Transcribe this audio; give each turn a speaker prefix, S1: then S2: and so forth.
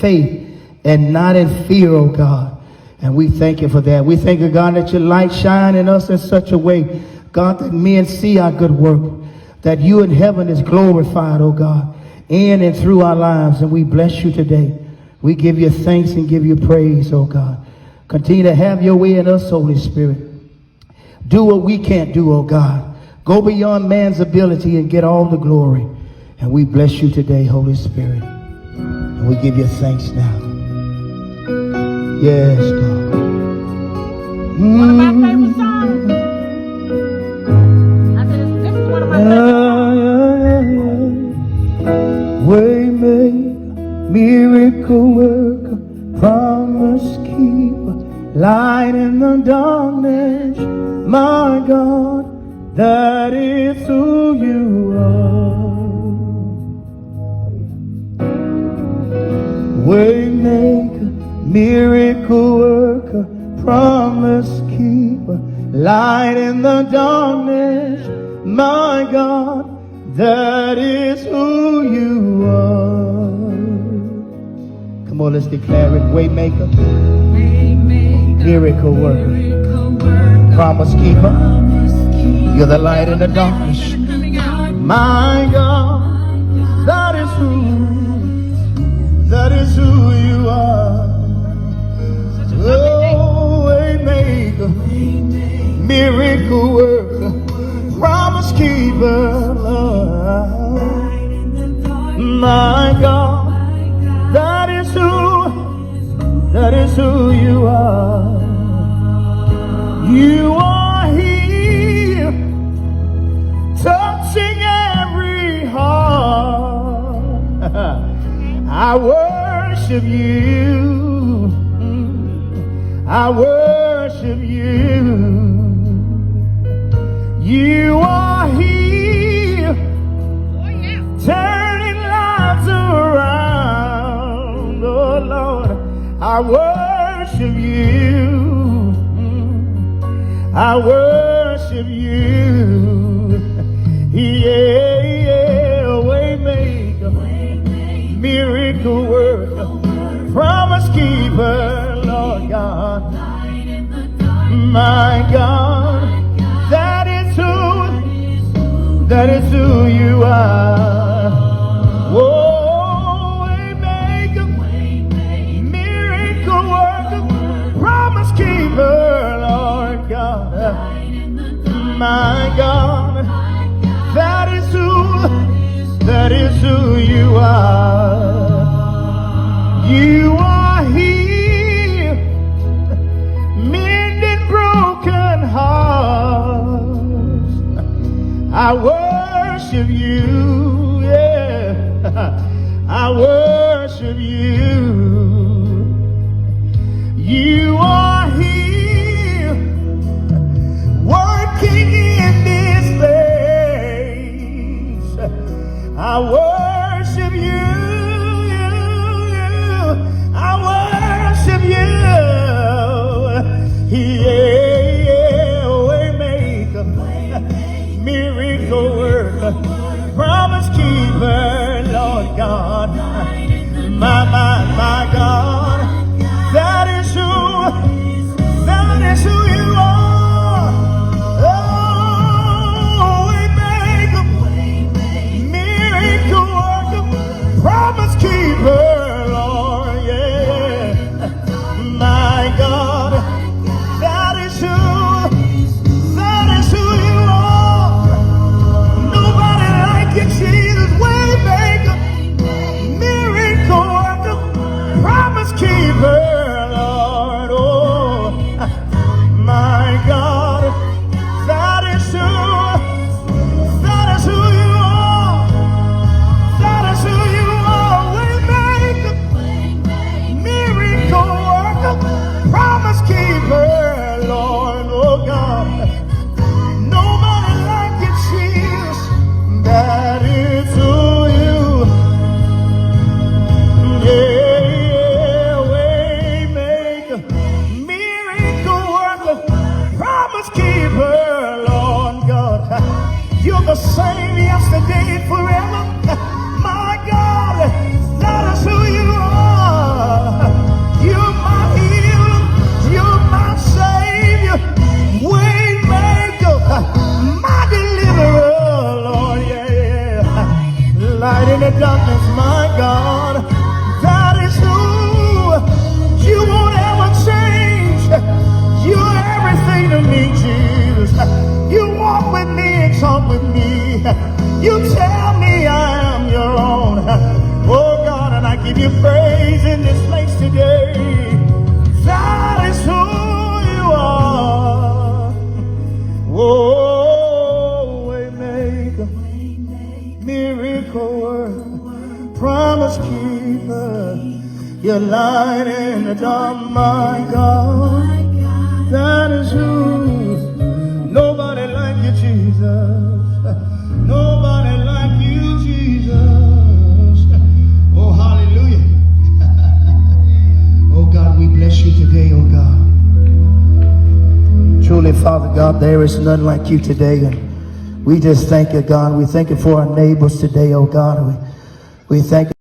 S1: faith and not in fear, oh God. And we thank you for that. We thank you, God, that your light shine in us in such a way, God, that men see our good work, that you in heaven is glorified, oh God, in and through our lives. And we bless you today. We give you thanks and give you praise, oh God. Continue to have your way in us, Holy Spirit. Do what we can't do, oh God. Go beyond man's ability and get all the glory. And we bless you today, Holy Spirit. And we give you thanks now. Yes, God.
S2: One of my favorite songs. I said, this is one of my favorite songs.
S1: Waymaker, miracle worker, promise keeper, light in the darkness, my God, that is who you are. Waymaker, miracle worker, promise keeper, light in the darkness, my God, that is who you are. Come on, let's declare it. Waymaker, miracle worker, promise keeper, you're the light in the darkness, my God, that is who you are. Oh, waymaker, miracle worker, promise keeper, my God, that is who you are. You are here, touching every heart. I worship you. I worship you. You are here, turning lives around. Oh Lord, I worship you. I worship you. Yeah, yeah, waymaker, miracle worker, promise keeper, Lord God, my God, that is who you are. Oh, waymaker, miracle worker, promise keeper, Lord God, my God, that is who you are. You are here, mending broken hearts. I worship you, yeah, I worship you. You are here, working in this place. I worship you, I worship you. Yeah, waymaker, miracle worker, promise keeper, Lord God, praise in this place today. That is who you are. Oh, waymaker, miracle worker, promise keeper. You're light in the dark, my God. That is who. Nobody like you, Jesus. Nobody like you, Jesus. Oh, hallelujah. Oh, God, we bless you today, oh, God. Truly, Father God, there is none like you today. And we just thank you, God. We thank you for our neighbors today, oh, God. We thank you.